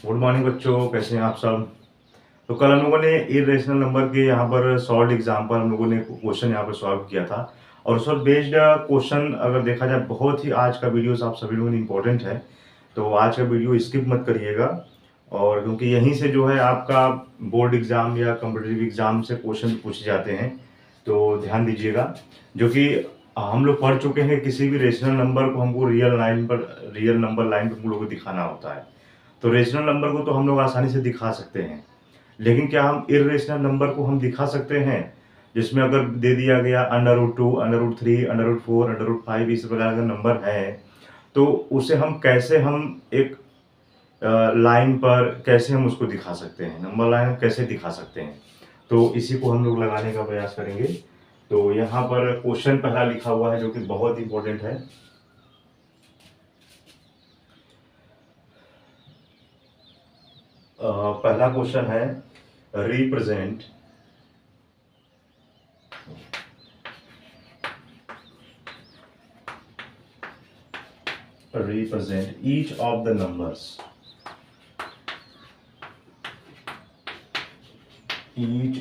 Good morning बच्चों, कैसे हैं आप सब। तो कल हम लोगों ने इरेशनल नंबर के यहाँ पर सॉल्व एग्जाम्पल हम लोगों ने क्वेश्चन यहाँ पर सॉल्व किया था। और उस पर बेस्ड क्वेश्चन अगर देखा जाए, बहुत ही आज का वीडियो आप सभी लोगों ने इम्पोर्टेंट है, तो आज का वीडियो स्किप मत करिएगा। और क्योंकि यहीं से जो है आपका बोर्ड एग्जाम या कॉम्पिटिटिव एग्जाम से क्वेश्चन पूछे जाते हैं, तो ध्यान दीजिएगा। जो कि हम लोग पढ़ चुके हैं, किसी भी रेशनल नंबर को हमको रियल नंबर लाइन पर हम लोग को दिखाना होता है। तो रेशनल नंबर को तो हम लोग आसानी से दिखा सकते हैं, लेकिन क्या हम इरेशनल नंबर को हम दिखा सकते हैं, जिसमें अगर दे दिया गया √2, √3, √4, √5 इस प्रकार का नंबर है, तो उसे हम कैसे एक लाइन पर कैसे हम उसको दिखा सकते हैं, नंबर लाइन कैसे दिखा सकते हैं, तो इसी को हम लोग लगाने का प्रयास करेंगे। तो यहाँ पर क्वेश्चन पहला लिखा हुआ है जो कि बहुत इंपॉर्टेंट है। पहला क्वेश्चन है, represent each of the numbers, √2,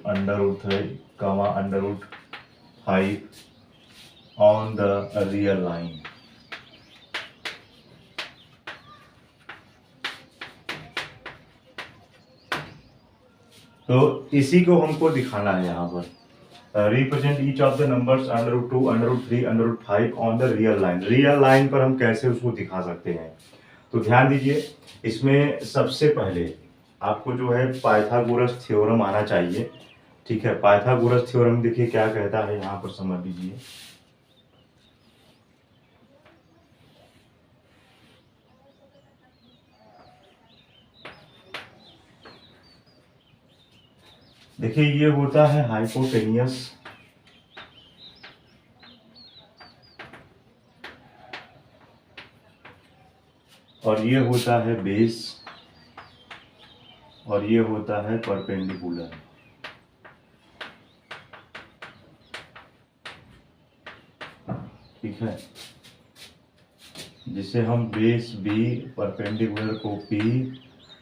√3, √5 on the real line. तो इसी को हमको दिखाना है यहाँ पर। Represent each of the numbers √2, √3, √5 on the real line. Real line पर हम कैसे उसको दिखा सकते हैं, तो ध्यान दीजिए। इसमें सबसे पहले आपको जो है पाइथागोरस थ्योरम आना चाहिए। ठीक है, पाइथागोरस थ्योरम देखिए क्या कहता है, यहाँ पर समझ लीजिए। देखिए ये होता है हाइपोटेनियस, और ये होता है बेस, और ये होता है परपेंडिकुलर। ठीक है, जिसे हम बेस बी, परपेंडिकुलर को पी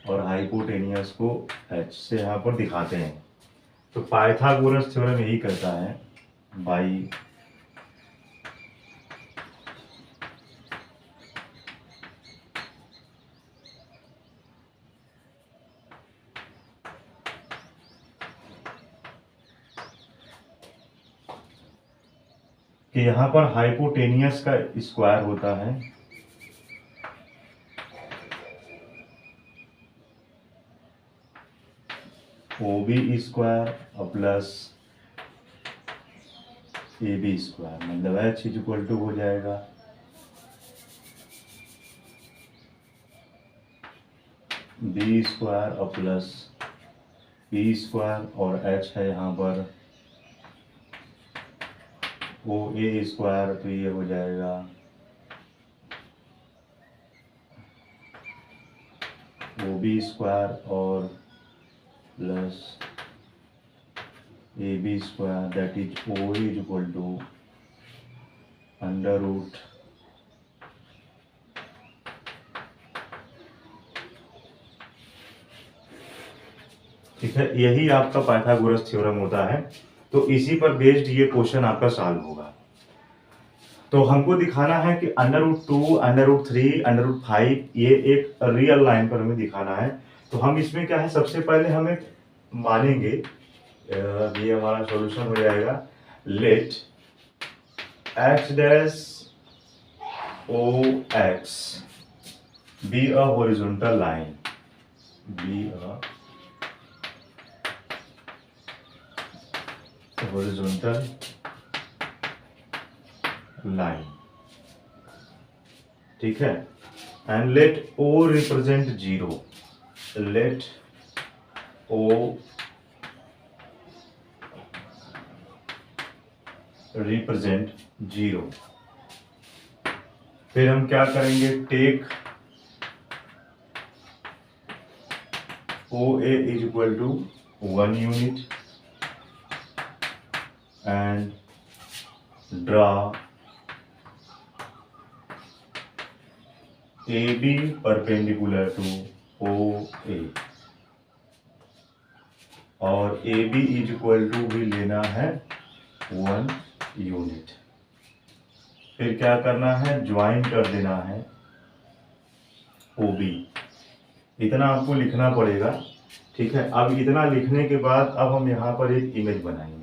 और हाइपोटेनियस को एच से यहाँ पर दिखाते हैं। तो पाइथागोरस थ्योरम यही कहता है बाई कि यहाँ पर हाइपोटेनियस का स्क्वायर होता है OB square plus AB square, मतलब H इक्वल टू हो जाएगा B square plus P square, और H है यहाँ पर OA स्क्वायर, तो ये हो जाएगा OB स्क्वायर और plus AB square, that is OA equal to √। ठीक है, यही आपका पाइथागोरस थ्योरम होता है। तो इसी पर बेस्ड ये क्वेश्चन आपका सॉल्व होगा। तो हमको दिखाना है कि √2, √3, √5 ये एक रियल लाइन पर हमें दिखाना है। तो हम इसमें क्या है, सबसे पहले हम एक मानेंगे, ये हमारा सॉल्यूशन हो जाएगा। Let x dash OX be a horizontal line, be a horizontal line. ठीक है, and let O represent 0, let O represent 0। फिर हम क्या करेंगे, take OA is equal to 1 unit, and draw AB perpendicular to OA और AB is equal to भी लेना है 1 यूनिट। फिर क्या करना है, ज्वाइन कर देना है OB। इतना आपको लिखना पड़ेगा, ठीक है। अब इतना लिखने के बाद अब हम यहाँ पर एक इमेज बनाएंगे।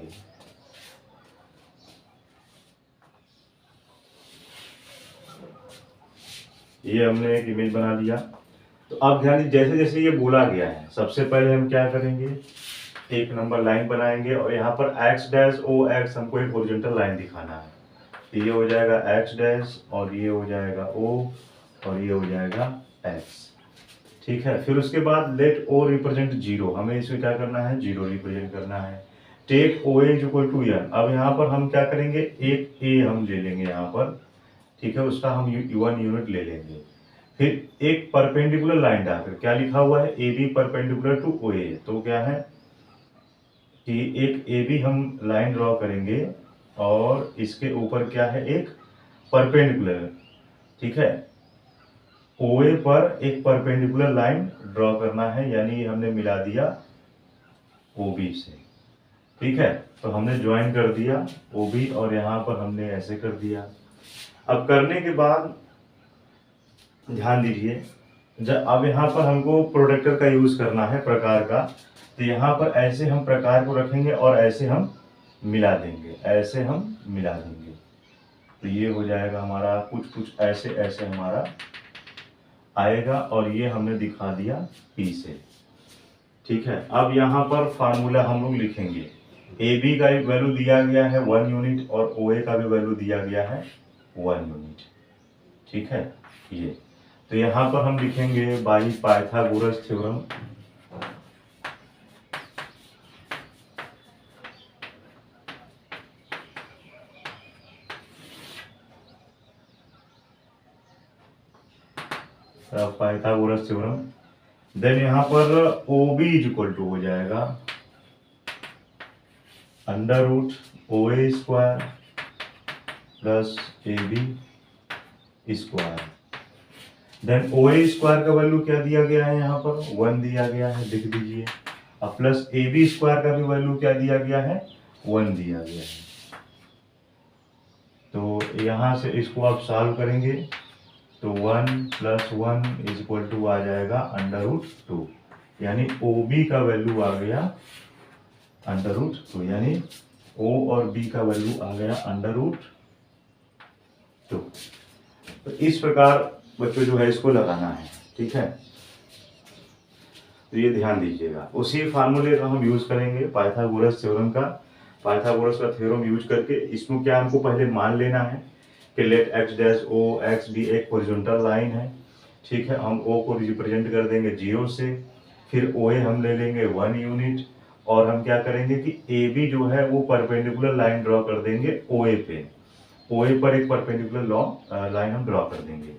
ये हमने एक इमेज बना लिया। तो अब ध्यान दीजिए, जैसे जैसे ये बोला गया है, सबसे पहले हम क्या करेंगे, एक नंबर लाइन बनाएंगे और यहाँ पर x डैश ओ एक्स हमको एक हॉरिजॉन्टल लाइन दिखाना है। तो ये हो जाएगा x डैश और ये हो जाएगा o और ये हो जाएगा x, ठीक है। फिर उसके बाद लेट o रिप्रेजेंट 0, हमें इसमें क्या करना है, 0 रिप्रेजेंट करना है। Take O is equal to n। अब यहाँ पर हम क्या करेंगे, एक a हम ले लेंगे यहाँ पर, ठीक है, उसका हम 1 यूनिट ले लेंगे। फिर एक परपेंडिकुलर लाइन डालकर, क्या लिखा हुआ है, A B perpendicular to O A. तो क्या है कि एक ए बी हम लाइन ड्रॉ करेंगे और इसके ऊपर क्या है, एक परपेंडिकुलर, ठीक है, ओ ए पर एक परपेंडिकुलर लाइन ड्रॉ करना है, यानी हमने मिला दिया ओ बी से, ठीक है। तो हमने ज्वाइन कर दिया ओ बी और यहाँ पर हमने ऐसे कर दिया। अब करने के बाद ध्यान दीजिए, जब अब यहाँ पर हमको प्रोडक्टर का यूज करना है, प्रकार का, तो यहाँ पर ऐसे हम प्रकार को रखेंगे और ऐसे हम मिला देंगे, ऐसे हम मिला देंगे। तो ये हो जाएगा हमारा कुछ कुछ ऐसे ऐसे हमारा आएगा और ये हमने दिखा दिया P से, ठीक है। अब यहाँ पर फार्मूला हम लोग लिखेंगे, ए बी का वैल्यू दिया गया है 1 यूनिट और ओ ए का भी वैल्यू दिया गया है 1 यूनिट, ठीक है। ये तो यहाँ पर हम लिखेंगे by Pythagoras theorem, Pythagoras theorem. Then यहाँ पर O B is equal to हो जाएगा under root O A square plus A B square. Then O A square का वैल्यू क्या दिया गया है, यहाँ पर 1 दिया गया है, लिख दीजिए। अब प्लस ए बी स्क्वायर का भी वैल्यू क्या दिया गया है, 1 दिया गया है। तो यहाँ से इसको आप सॉल्व करेंगे तो 1 + 1 इज इक्वल टू आ जाएगा अंडर रूट 2, यानी ओ बी का वैल्यू आ गया अंडर रूट 2, यानी ओ और बी का वैल्यू आ गया अंडर रूट 2। तो इस प्रकार बच्चों जो है इसको लगाना है, ठीक है। तो ये ध्यान दीजिएगा, उसी फार्मूले का हम यूज करेंगे पाइथागोरस थ्योरम का। पाइथागोरस का थ्योरम यूज करके इसमें क्या हमको पहले मान लेना है कि let x dash O X be एक हॉरिजॉन्टल लाइन है, ठीक है। हम ओ को रिप्रेजेंट कर देंगे 0 से, फिर ओ ए हम ले लेंगे 1 यूनिट और हम क्या करेंगे कि ए बी जो है वो परपेंडिकुलर लाइन ड्रॉ कर देंगे ओ ए पे, ओ ए पर एक परपेंडिकुलर लाइन हम ड्रॉ कर देंगे,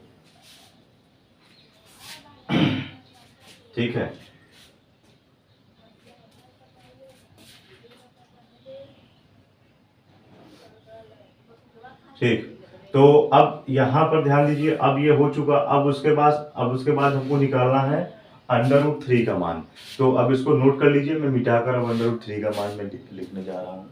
ठीक है। ठीक, तो अब यहाँ पर ध्यान दीजिए, अब ये हो चुका। अब उसके बाद हमको निकालना है अंडर रूट 3 का मान। तो अब इसको नोट कर लीजिए, मैं मिटाकर अब अंडर रूट 3 का मान मैं लिखने जा रहा हूँ।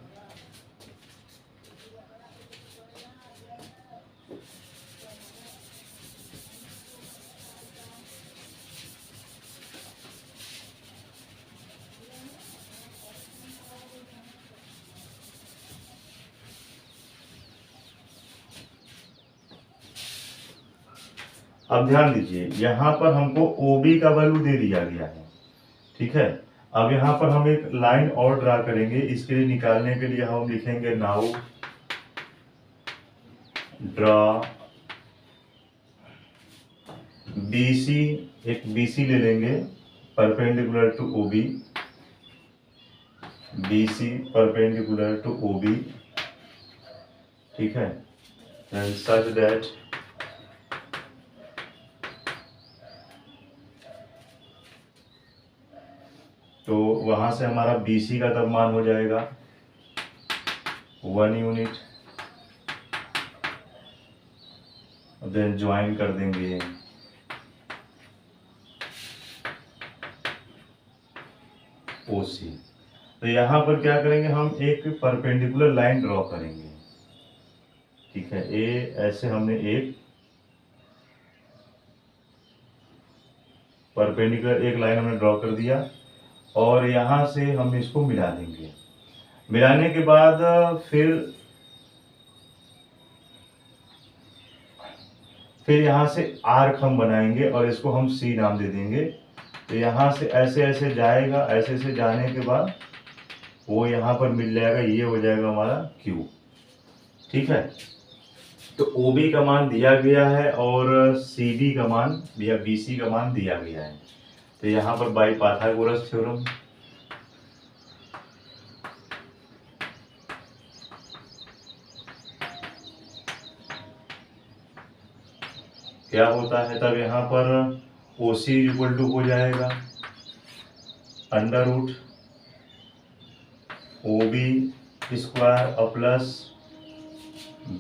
अब ध्यान दीजिए, यहाँ पर हमको OB का वैल्यू दे दिया गया है, ठीक है। अब यहाँ पर हम एक लाइन और ड्रा करेंगे, इसके लिए निकालने के लिए हम लिखेंगे नाउ ड्रा BC, एक BC ले लेंगे perpendicular to OB, BC perpendicular to OB, ठीक है। एंड सच दैट तो वहां से हमारा BC का तब मान हो जाएगा 1 यूनिट, देन ज्वाइन कर देंगे OC। तो यहाँ पर क्या करेंगे, हम एक परपेंडिकुलर लाइन ड्रॉ करेंगे। ठीक है, ऐसे हमने एक परपेंडिकुलर एक लाइन हमने ड्रॉ कर दिया और यहाँ से हम इसको मिला देंगे। मिलाने के बाद फिर यहाँ से आर्क हम बनाएंगे और इसको हम C नाम दे देंगे। तो यहाँ से ऐसे ऐसे जाएगा, ऐसे ऐसे जाने के बाद वो यहाँ पर मिल जाएगा, ये हो जाएगा हमारा Q। ठीक है, तो OB का मान दिया गया है और CD का मान या BC का मान दिया गया है। तो यहाँ पर बाई पाइथागोरस थ्योरम क्या होता है, तब यहाँ पर OC इक्वल टू हो जाएगा अंडर रूट OB स्क्वायर और प्लस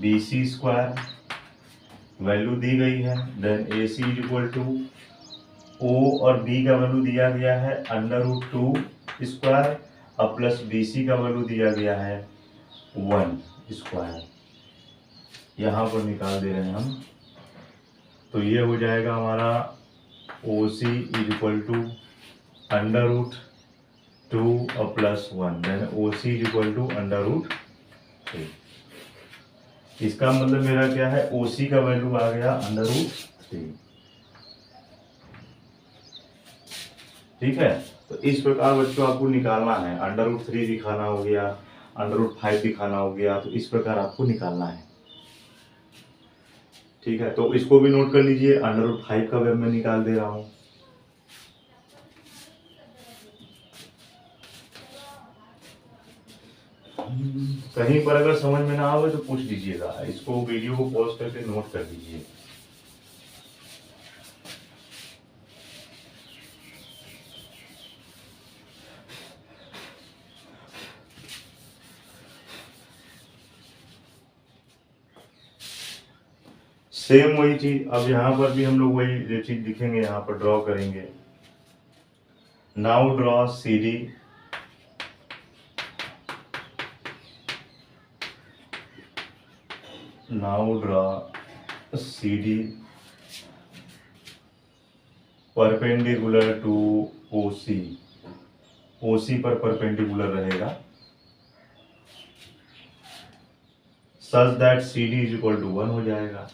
BC स्क्वायर, वैल्यू दी गई है। Then AC equal to O और B का वैल्यू दिया गया है अंडर रूट 2 स्क्वायर और प्लस BC का वैल्यू दिया गया है 1 स्क्वायर। यहाँ पर निकाल दे रहे हैं हम। तो ये हो जाएगा हमारा OC equal to under root 2 और plus 1, then OC equal to under root 3। इसका मतलब मेरा क्या है, OC का वैल्यू आ गया अंडर रूट 3। ठीक है, तो इस प्रकार बच्चों आपको निकालना है। अंडर रूट 3 दिखाना हो गया, अंडर रूट 5 दिखाना हो गया, तो इस प्रकार आपको निकालना है। ठीक है, तो इसको भी नोट कर लीजिए, अंडर रूट 5 का वेब मैं निकाल दे रहा हूँ। कहीं पर अगर समझ में ना आवे तो पूछ लीजिएगा, इसको वीडियो को पॉज करके नोट कर लीजिए। सेम वही चीज अब यहाँ पर भी हम लोग वही जो चीज लिखेंगे यहाँ पर ड्रॉ करेंगे। Now draw CD perpendicular to OC। OC पर परपेंडिकुलर रहेगा such that CD is equal to 1 हो जाएगा।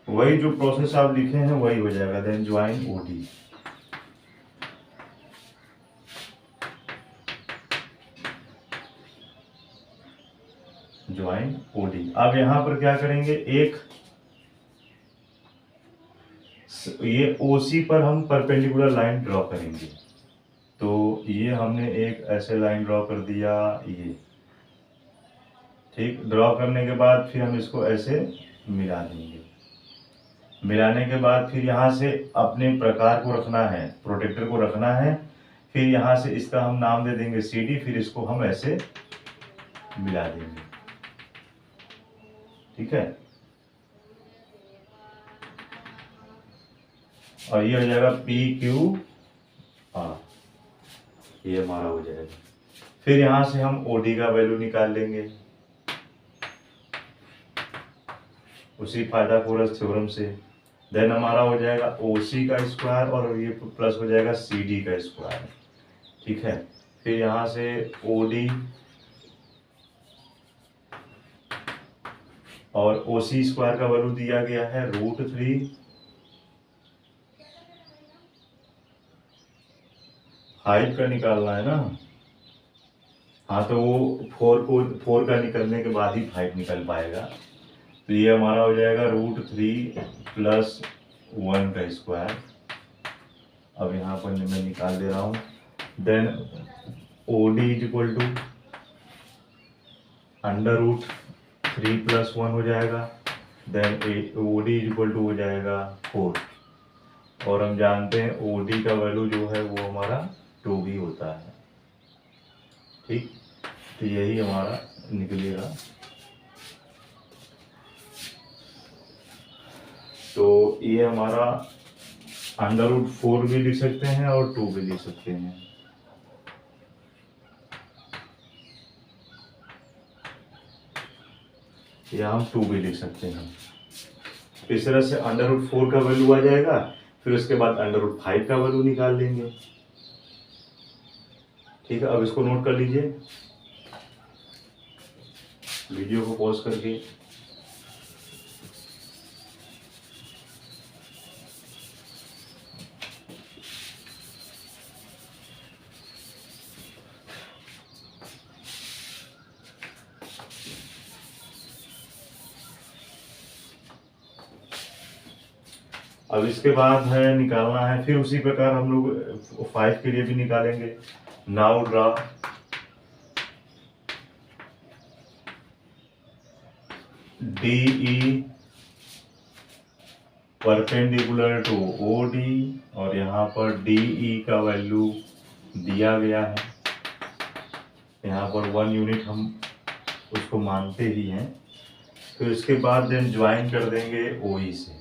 वही जो प्रोसेस आप लिखे हैं वही हो जाएगा। Then join OD, join OD। अब यहाँ पर क्या करेंगे, एक ये OC पर हम परपेंडिकुलर लाइन ड्रॉ करेंगे। तो ये हमने एक ऐसे लाइन ड्रॉ कर दिया, ये ठीक। ड्रॉ करने के बाद फिर हम इसको ऐसे मिला देंगे। मिलाने के बाद फिर यहाँ से अपने प्रकार को रखना है, प्रोटेक्टर को रखना है। फिर यहाँ से इसका हम नाम दे देंगे CD, फिर इसको हम ऐसे मिला देंगे। ठीक है, और ये हो जाएगा PQR, ये हमारा हो जाएगा। फिर यहाँ से हम OD का वैल्यू निकाल लेंगे उसी पाइथागोरस थ्योरम से। देन हमारा हो जाएगा OC का स्क्वायर और ये प्लस हो जाएगा CD का स्क्वायर। ठीक है, फिर यहाँ से OD और OC स्क्वायर का वैल्यू दिया गया है √3। हाइट का निकालना है ना, हाँ, तो वो 4 का निकलने के बाद ही 5 निकल पाएगा। तो ये हमारा हो जाएगा √3 प्लस 1 का स्क्वायर। अब यहाँ पर मैं निकाल दे रहा हूँ। Then OD is equal to √3 plus 1 हो जाएगा। Then OD is equal to हो जाएगा 4। और हम जानते हैं OD का वैल्यू जो है वो हमारा 2 भी होता है। ठीक, तो यही हमारा निकलेगा। तो ये हमारा √4 भी लिख सकते हैं और 2 भी लिख सकते हैं। या हम 2 भी लिख सकते हैं। इस तरह से √4 का वैल्यू आ जाएगा, फिर उसके बाद √5 का वैल्यू निकाल लेंगे। ठीक है, अब इसको नोट कर लीजिए, वीडियो को पॉज करके। अब इसके बाद है निकालना है, फिर उसी प्रकार हम लोग 5 के लिए भी निकालेंगे। Now draw DE perpendicular to OD, और यहाँ पर DE का वैल्यू दिया गया है, यहाँ पर 1 यूनिट हम उसको मानते ही हैं। फिर इसके बाद देन ज्वाइन कर देंगे OE से।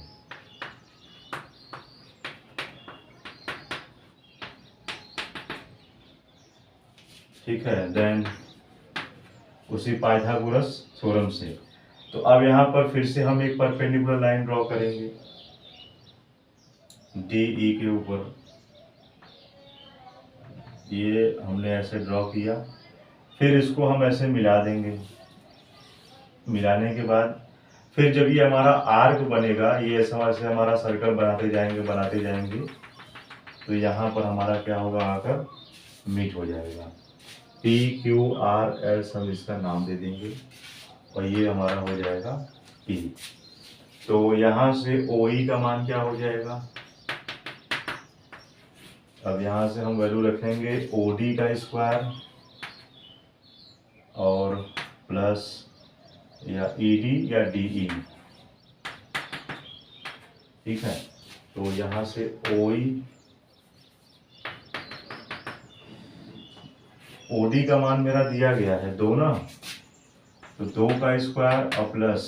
ठीक है, देन उसी पाइथागोरस थ्योरम से। तो अब यहाँ पर फिर से हम एक परपेंडिकुलर लाइन ड्रॉ करेंगे DE के ऊपर। ये हमने ऐसे ड्रॉ किया, फिर इसको हम ऐसे मिला देंगे। मिलाने के बाद फिर जब ये हमारा आर्क बनेगा, ये ऐसे हमारा सर्कल बनाते जाएंगे, तो यहाँ पर हमारा क्या होगा, आकर मीट हो जाएगा। PQRS हम इसका नाम दे देंगे, और ये हमारा हो जाएगा P। तो यहाँ से OE का मान क्या हो जाएगा, अब यहाँ से हम वैल्यू रखेंगे OD का स्क्वायर और प्लस या ED या DE। ठीक है, तो यहाँ से OD का मान मेरा दिया गया है 2 ना, तो 2 का स्क्वायर और प्लस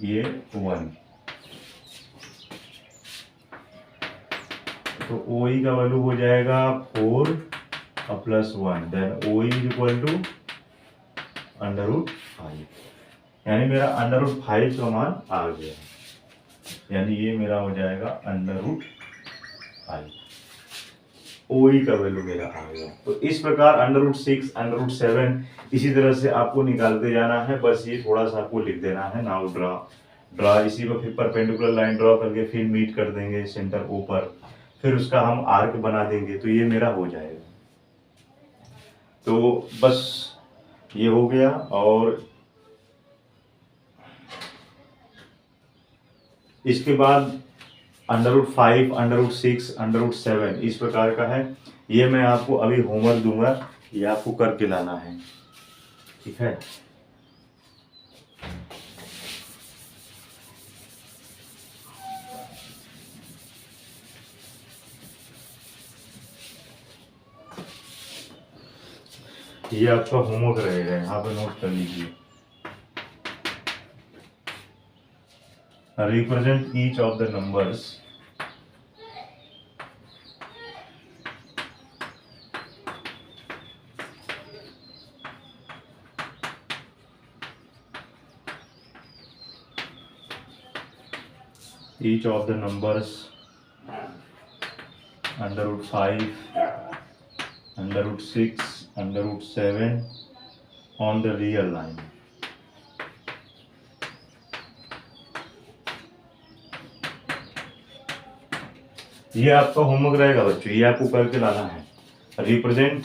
ये 1, तो OE का वैल्यू हो जाएगा 4 और plus 1, then OE is equal to √5, यानी मेरा √5 का मान आ गया, यानी ये मेरा हो जाएगा √5। OE का वैल्यू मेरा आ गया। तो इस प्रकार √6, √7 इसी तरह से आपको निकालते जाना है। बस ये थोड़ा सा आपको लिख देना है। नाउ ड्रा इसी को फिर परपेंडिकुलर लाइन ड्रॉ करके फिर मीट कर देंगे सेंटर ऊपर, फिर उसका हम आर्क बना देंगे, तो ये मेरा हो जाएगा। तो बस ये हो गया। और इसके बाद √5, √6, √7 इस प्रकार का है। ये मैं आपको अभी होमवर्क दूंगा, ये आपको करके लाना है। ठीक है, ये आपका होमवर्क रहेगा, यहाँ पे नोट कर लीजिए। Represent each of the numbers √5, √6, √7 on the real line. ये आपका होमवर्क रहेगा बच्चों, ये आपको करके लाना है। Represent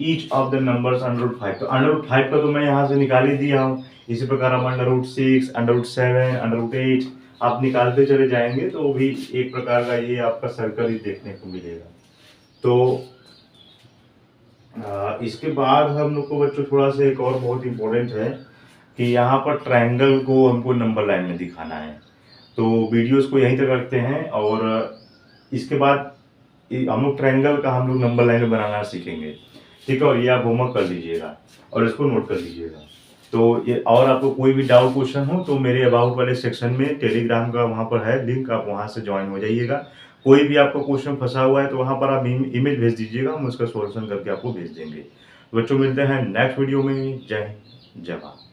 each of the numbers √5, तो √5 का तो मैं यहाँ से निकाल ही दिया हूँ। इसी प्रकार हम √6, √7, √8 आप निकालते चले जाएंगे, तो भी एक प्रकार का ये आपका सर्कल ही देखने को मिलेगा। तो इसके बाद हम लोग को बच्चों थोड़ा सा एक और बहुत इंपॉर्टेंट है कि यहाँ पर ट्रायंगल को हमको नंबर लाइन में दिखाना है। तो वीडियोस को यहीं तक रखते हैं, और इसके बाद हम लोग ट्रायंगल का हम लोग नंबर लाइन बनाना सीखेंगे, ठीक है। और ये आप होमवर्क कर लीजिएगा और इसको नोट कर लीजिएगा। तो ये और आपको कोई भी डाउट क्वेश्चन हो तो मेरे अबाउट वाले सेक्शन में टेलीग्राम का वहाँ पर है लिंक, आप वहाँ से ज्वाइन हो जाइएगा। कोई भी आपको क्वेश्चन फंसा हुआ है तो वहाँ पर आप इमेज भेज दीजिएगा, हम उसका सॉल्यूशन करके आपको भेज देंगे। तो बच्चों मिलते हैं नेक्स्ट वीडियो में। जय हिंद, जय भारत।